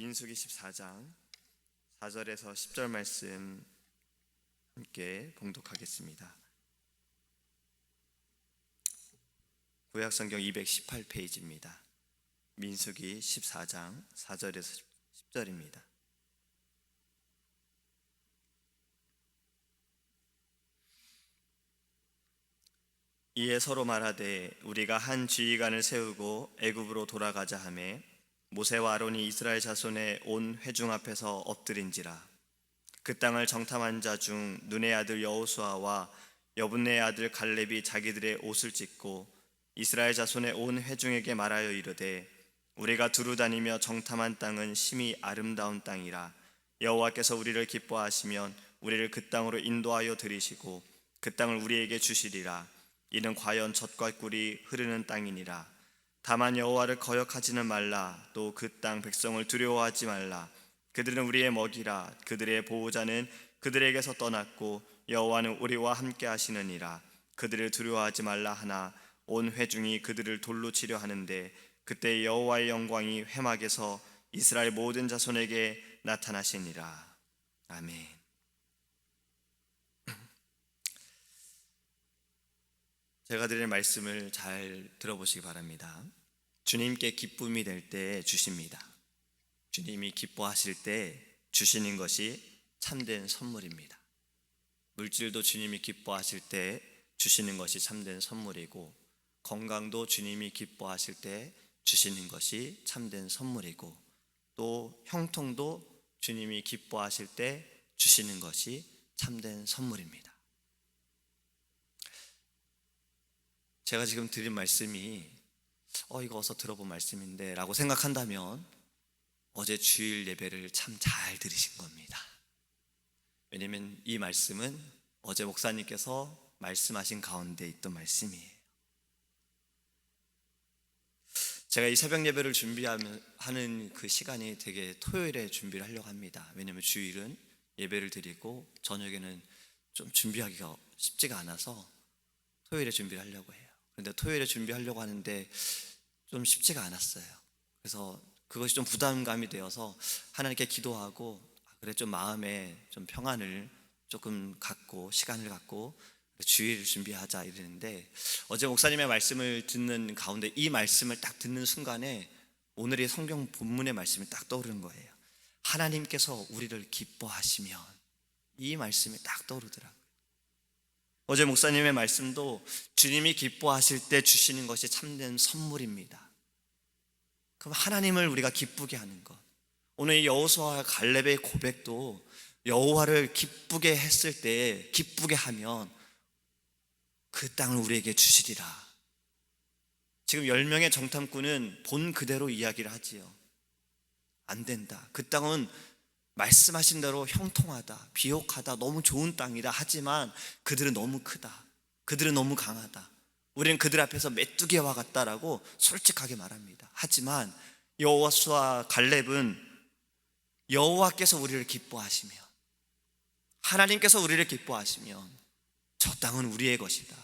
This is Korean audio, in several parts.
민수기 14장 4절에서 10절 말씀 함께 봉독하겠습니다. 구약성경 218페이지입니다. 민수기 14장 4절에서 10절입니다. 이에 서로 말하되 우리가 한 지휘관을 세우고 애굽으로 돌아가자 하매 모세와 아론이 이스라엘 자손의 온 회중 앞에서 엎드린지라. 그 땅을 정탐한 자 중 눈의 아들 여호수아와 여분네의 아들 갈렙이 자기들의 옷을 찢고 이스라엘 자손의 온 회중에게 말하여 이르되 우리가 두루 다니며 정탐한 땅은 심히 아름다운 땅이라. 여호와께서 우리를 기뻐하시면 우리를 그 땅으로 인도하여 들이시고 그 땅을 우리에게 주시리라. 이는 과연 젖과 꿀이 흐르는 땅이니라. 다만 여호와를 거역하지는 말라. 또 그 땅 백성을 두려워하지 말라. 그들은 우리의 먹이라. 그들의 보호자는 그들에게서 떠났고 여호와는 우리와 함께 하시느니라. 그들을 두려워하지 말라 하나 온 회중이 그들을 돌로 치려 하는데 그때 여호와의 영광이 회막에서 이스라엘 모든 자손에게 나타나시니라. 아멘. 제가 드릴 말씀을 잘 들어보시기 바랍니다. 주님께 기쁨이 될 때 주십니다. 주님이 기뻐하실 때 주시는 것이 참된 선물입니다. 물질도 주님이 기뻐하실 때 주시는 것이 참된 선물이고, 건강도 주님이 기뻐하실 때 주시는 것이 참된 선물이고, 또 형통도 주님이 기뻐하실 때 주시는 것이 참된 선물입니다. 제가 지금 드린 말씀이 이거 어서 들어본 말씀인데 라고 생각한다면 어제 주일 예배를 참 잘 들으신 겁니다. 왜냐하면 이 말씀은 어제 목사님께서 말씀하신 가운데 있던 말씀이에요. 제가 이 새벽 예배를 준비하는 그 시간이 되게 토요일에 준비를 하려고 합니다. 왜냐하면 주일은 예배를 드리고 저녁에는 좀 준비하기가 쉽지가 않아서 토요일에 준비를 하려고 해요. 그런데 토요일에 준비하려고 하는데 좀 쉽지가 않았어요. 그래서 그것이 좀 부담감이 되어서 하나님께 기도하고, 그래 좀 마음에 좀 평안을 조금 갖고 시간을 갖고 주일을 준비하자 이랬는데, 어제 목사님의 말씀을 듣는 가운데 이 말씀을 딱 듣는 순간에 오늘의 성경 본문의 말씀이 딱 떠오르는 거예요. 하나님께서 우리를 기뻐하시면, 이 말씀이 딱 떠오르더라고요. 어제 목사님의 말씀도 주님이 기뻐하실 때 주시는 것이 참된 선물입니다. 그럼 하나님을 우리가 기쁘게 하는 것, 오늘 이 여호수아와 갈렙의 고백도 여호와를 기쁘게 했을 때, 기쁘게 하면 그 땅을 우리에게 주시리라. 지금 10명의 정탐꾼은 본 그대로 이야기를 하지요. 안 된다. 그 땅은 말씀하신 대로 형통하다, 비옥하다, 너무 좋은 땅이다. 하지만 그들은 너무 크다, 그들은 너무 강하다, 우리는 그들 앞에서 메뚜기와 같다라고 솔직하게 말합니다. 하지만 여호수아와 갈렙은 여호와께서 우리를 기뻐하시면, 하나님께서 우리를 기뻐하시면 저 땅은 우리의 것이다,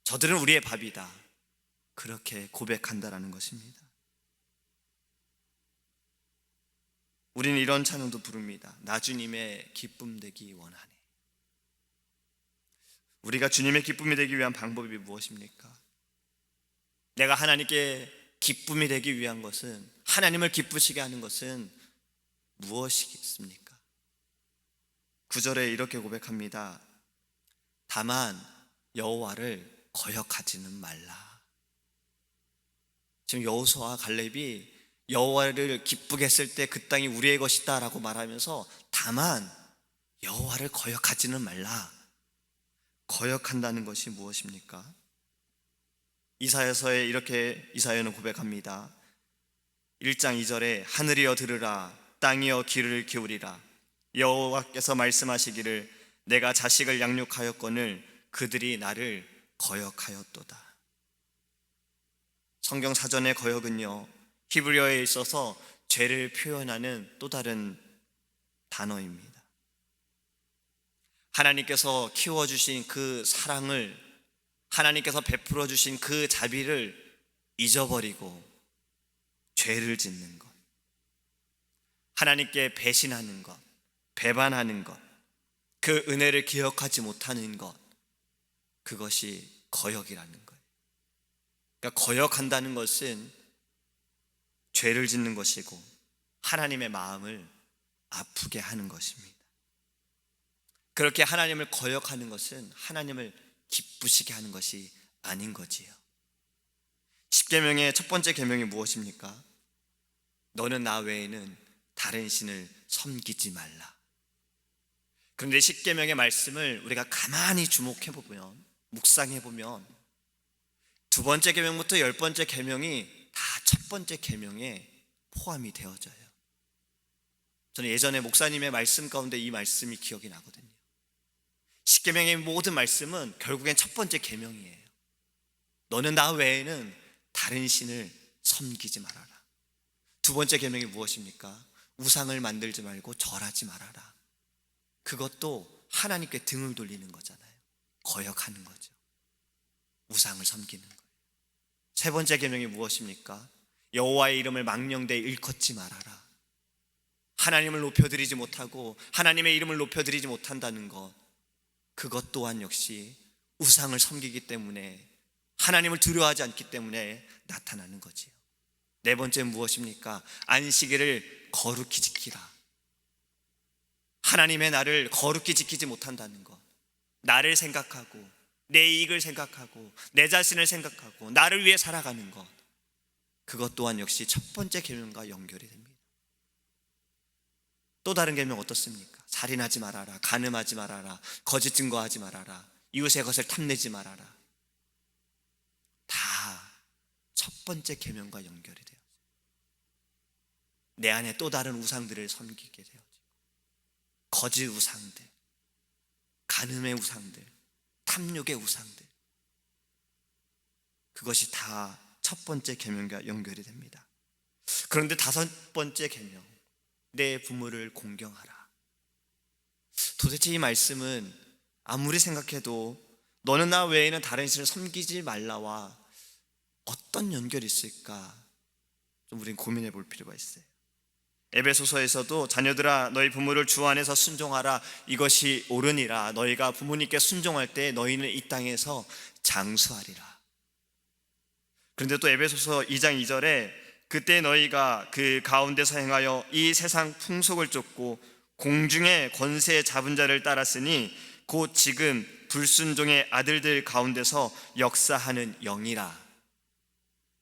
저들은 우리의 밥이다, 그렇게 고백한다라는 것입니다. 우리는 이런 찬양도 부릅니다. 나 주님의 기쁨 되기 원하네. 우리가 주님의 기쁨이 되기 위한 방법이 무엇입니까? 내가 하나님께 기쁨이 되기 위한 것은, 하나님을 기쁘시게 하는 것은 무엇이겠습니까? 9절에 이렇게 고백합니다. 다만 여호와를 거역하지는 말라. 지금 여호수아와 갈렙이 여호와를 기쁘게 했을 때 그 땅이 우리의 것이다 라고 말하면서, 다만 여호와를 거역하지는 말라. 거역한다는 것이 무엇입니까? 이사야서에 이렇게 이사야는 고백합니다. 1장 2절에 하늘이여 들으라, 땅이여 귀를 기울이라. 여호와께서 말씀하시기를 내가 자식을 양육하였거늘 그들이 나를 거역하였도다. 성경 사전의 거역은요, 히브리어에 있어서 죄를 표현하는 또 다른 단어입니다. 하나님께서 키워주신 그 사랑을, 하나님께서 베풀어 주신 그 자비를 잊어버리고 죄를 짓는 것, 하나님께 배신하는 것, 배반하는 것, 그 은혜를 기억하지 못하는 것, 그것이 거역이라는 거예요. 그러니까 거역한다는 것은 죄를 짓는 것이고 하나님의 마음을 아프게 하는 것입니다. 그렇게 하나님을 거역하는 것은 하나님을 기쁘시게 하는 것이 아닌 거지요. 십계명의 첫 번째 계명이 무엇입니까? 너는 나 외에는 다른 신을 섬기지 말라. 그런데 십계명의 말씀을 우리가 가만히 주목해 보면, 묵상해 보면 두 번째 계명부터 10번째 계명이 다 첫 번째 계명에 포함이 되어져요. 저는 예전에 목사님의 말씀 가운데 이 말씀이 기억이 나거든요. 십계명의 모든 말씀은 결국엔 첫 번째 계명이에요. 너는 나 외에는 다른 신을 섬기지 말아라. 두 번째 계명이 무엇입니까? 우상을 만들지 말고 절하지 말아라. 그것도 하나님께 등을 돌리는 거잖아요. 거역하는 거죠. 우상을 섬기는 거예요. 세 번째 계명이 무엇입니까? 여호와의 이름을 망령되이 일컫지 말아라. 하나님을 높여드리지 못하고 하나님의 이름을 높여드리지 못한다는 것, 그것 또한 역시 우상을 섬기기 때문에, 하나님을 두려워하지 않기 때문에 나타나는 거지요. 네 번째는 무엇입니까? 안식일을 거룩히 지키라. 하나님의 나를 거룩히 지키지 못한다는 것, 나를 생각하고 내 이익을 생각하고 내 자신을 생각하고 나를 위해 살아가는 것, 그것 또한 역시 첫 번째 계명과 연결이 됩니다. 또 다른 계명 어떻습니까? 살인하지 말아라, 간음하지 말아라, 거짓 증거하지 말아라, 이웃의 것을 탐내지 말아라. 다 첫 번째 계명과 연결이 돼요. 내 안에 또 다른 우상들을 섬기게 되어지고, 거짓 우상들, 간음의 우상들, 탐욕의 우상들, 그것이 다 첫 번째 계명과 연결이 됩니다. 그런데 다섯 번째 계명, 내 부모를 공경하라. 도대체 이 말씀은 아무리 생각해도 너는 나 외에는 다른 신을 섬기지 말라와 어떤 연결이 있을까 좀 우린 고민해 볼 필요가 있어요. 에베소서에서도 자녀들아 너희 부모를 주 안에서 순종하라, 이것이 옳으니라. 너희가 부모님께 순종할 때 너희는 이 땅에서 장수하리라. 그런데 또 에베소서 2장 2절에 그때 너희가 그 가운데서 행하여 이 세상 풍속을 쫓고 공중의 권세 잡은 자를 따랐으니 곧 지금 불순종의 아들들 가운데서 역사하는 영이라.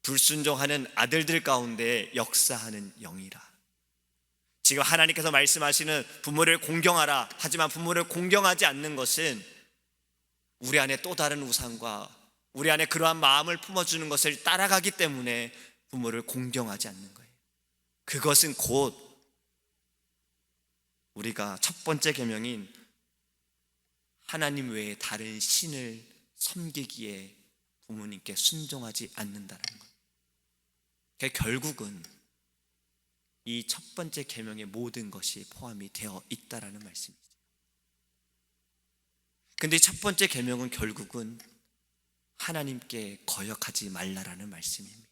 불순종하는 아들들 가운데 역사하는 영이라. 지금 하나님께서 말씀하시는 부모를 공경하라, 하지만 부모를 공경하지 않는 것은 우리 안에 또 다른 우상과 우리 안에 그러한 마음을 품어주는 것을 따라가기 때문에 부모를 공경하지 않는 거예요. 그것은 곧 우리가 첫 번째 계명인 하나님 외에 다른 신을 섬기기에 부모님께 순종하지 않는다는 거예요. 그러니까 결국은 이 첫 번째 계명의 모든 것이 포함이 되어 있다라는 말씀이죠. 근데 첫 번째 계명은 결국은 하나님께 거역하지 말라라는 말씀입니다.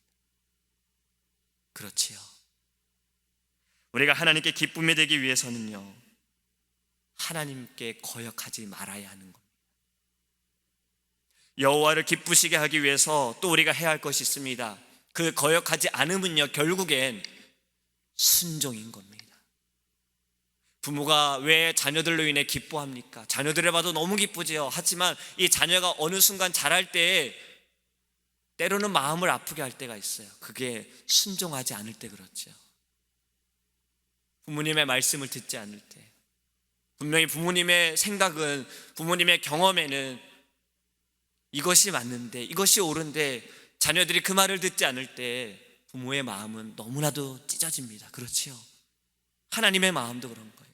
그렇지요. 우리가 하나님께 기쁨이 되기 위해서는요, 하나님께 거역하지 말아야 하는 겁니다. 여호와를 기쁘시게 하기 위해서 또 우리가 해야 할 것이 있습니다. 그 거역하지 않으면요, 결국엔 순종인 겁니다. 부모가 왜 자녀들로 인해 기뻐합니까? 자녀들을 봐도 너무 기쁘지요. 하지만 이 자녀가 어느 순간 자랄 때 때로는 마음을 아프게 할 때가 있어요. 그게 순종하지 않을 때 그렇죠. 부모님의 말씀을 듣지 않을 때, 분명히 부모님의 생각은, 부모님의 경험에는 이것이 맞는데, 이것이 옳은데 자녀들이 그 말을 듣지 않을 때 부모의 마음은 너무나도 찢어집니다. 그렇지요. 하나님의 마음도 그런 거예요.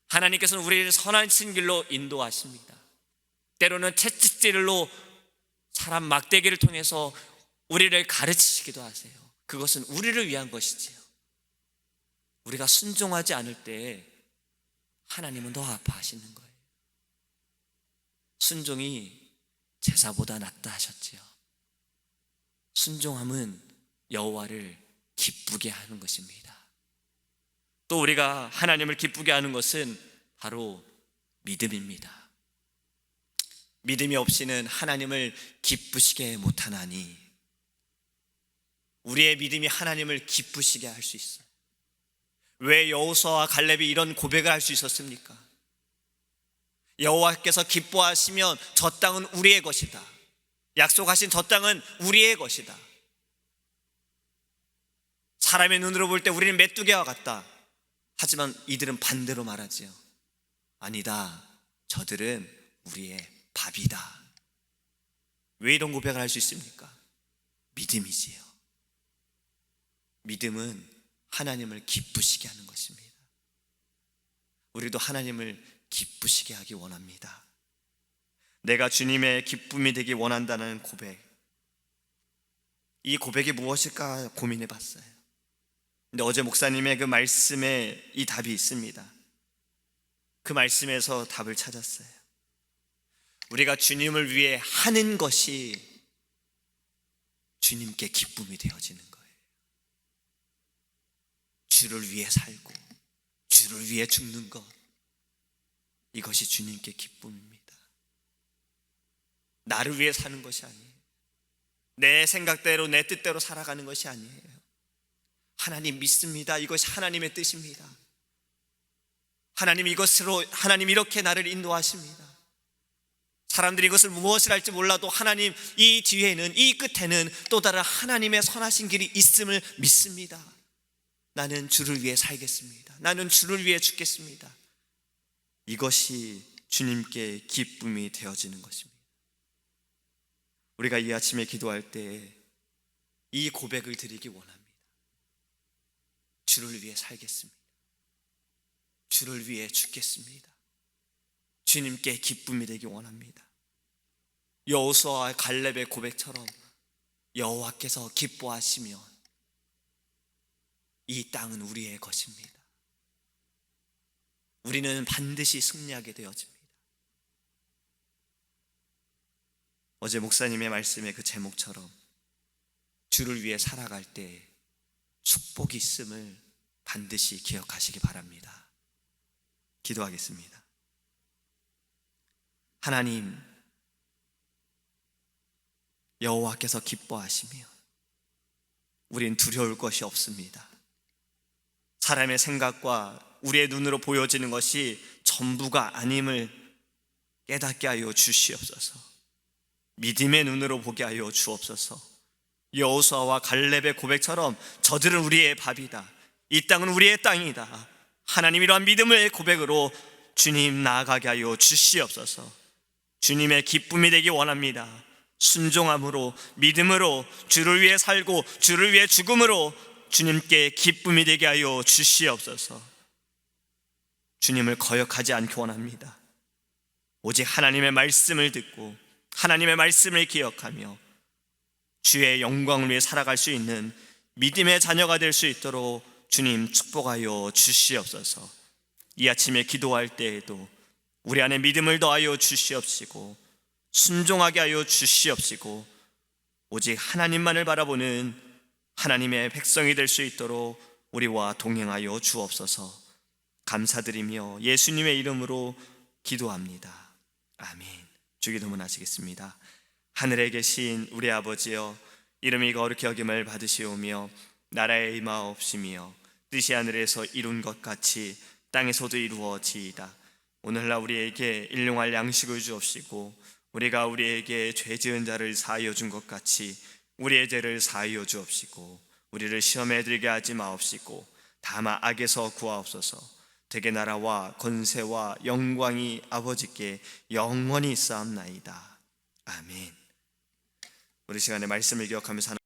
하나님께서는 우리를 선하신 길로 인도하십니다. 때로는 채찍질로 사람 막대기를 통해서 우리를 가르치시기도 하세요. 그것은 우리를 위한 것이지요. 우리가 순종하지 않을 때 하나님은 더 아파하시는 거예요. 순종이 제사보다 낫다 하셨지요. 순종함은 여호와를 기쁘게 하는 것입니다. 또 우리가 하나님을 기쁘게 하는 것은 바로 믿음입니다. 믿음이 없이는 하나님을 기쁘시게 못하나니, 우리의 믿음이 하나님을 기쁘시게 할 수 있어요. 왜 여호수아와 갈렙이 이런 고백을 할 수 있었습니까? 여호와께서 기뻐하시면 저 땅은 우리의 것이다. 약속하신 저 땅은 우리의 것이다. 사람의 눈으로 볼 때 우리는 메뚜기와 같다. 하지만 이들은 반대로 말하지요. 아니다. 저들은 우리의 밥이다. 왜 이런 고백을 할 수 있습니까? 믿음이지요. 믿음은 하나님을 기쁘시게 하는 것입니다. 우리도 하나님을 기쁘시게 하기 원합니다. 내가 주님의 기쁨이 되기 원한다는 고백, 이 고백이 무엇일까 고민해 봤어요. 근데 어제 목사님의 그 말씀에 이 답이 있습니다. 그 말씀에서 답을 찾았어요. 우리가 주님을 위해 하는 것이 주님께 기쁨이 되어지는 거예요. 주를 위해 살고 주를 위해 죽는 것, 이것이 주님께 기쁨입니다. 나를 위해 사는 것이 아니에요. 내 생각대로 내 뜻대로 살아가는 것이 아니에요. 하나님 믿습니다. 이것이 하나님의 뜻입니다. 하나님 이것으로, 하나님 이렇게 나를 인도하십니다. 사람들이 이것을 무엇을 할지 몰라도 하나님 이 뒤에는, 이 끝에는 또 다른 하나님의 선하신 길이 있음을 믿습니다. 나는 주를 위해 살겠습니다. 나는 주를 위해 죽겠습니다. 이것이 주님께 기쁨이 되어지는 것입니다. 우리가 이 아침에 기도할 때 이 고백을 드리기 원합니다. 주를 위해 살겠습니다. 주를 위해 죽겠습니다. 주님께 기쁨이 되기 원합니다. 여호수아와 갈렙의 고백처럼 여호와께서 기뻐하시면 이 땅은 우리의 것입니다. 우리는 반드시 승리하게 되어집니다. 어제 목사님의 말씀의 그 제목처럼 주를 위해 살아갈 때 축복이 있음을 반드시 기억하시기 바랍니다. 기도하겠습니다. 하나님, 여호와께서 기뻐하시면 우린 두려울 것이 없습니다. 사람의 생각과 우리의 눈으로 보여지는 것이 전부가 아님을 깨닫게 하여 주시옵소서. 믿음의 눈으로 보게 하여 주옵소서. 여호수아와 갈렙의 고백처럼 저들은 우리의 밥이다, 이 땅은 우리의 땅이다, 하나님 이러한 믿음의 고백으로 주님 나아가게 하여 주시옵소서. 주님의 기쁨이 되기 원합니다. 순종함으로, 믿음으로, 주를 위해 살고 주를 위해 죽음으로 주님께 기쁨이 되게 하여 주시옵소서. 주님을 거역하지 않기 원합니다. 오직 하나님의 말씀을 듣고 하나님의 말씀을 기억하며 주의 영광을 위해 살아갈 수 있는 믿음의 자녀가 될 수 있도록 주님 축복하여 주시옵소서. 이 아침에 기도할 때에도 우리 안에 믿음을 더하여 주시옵시고 순종하게 하여 주시옵시고 오직 하나님만을 바라보는 하나님의 백성이 될 수 있도록 우리와 동행하여 주옵소서. 감사드리며 예수님의 이름으로 기도합니다. 아멘. 주기도문 하시겠습니다. 하늘에 계신 우리 아버지여, 이름이 거룩히 여김을 받으시오며 나라의 임하옵시며 뜻이 하늘에서 이룬 것 같이 땅에서도 이루어지이다. 오늘날 우리에게 일용할 양식을 주옵시고 우리가 우리에게 죄 지은 자를 사하여 준 것 같이 우리의 죄를 사하여 주옵시고 우리를 시험에 들게 하지 마옵시고 다만 악에서 구하옵소서. 되게 나라와 권세와 영광이 아버지께 영원히 있사옵나이다. 아멘. 우리 시간에 말씀을 기억하면서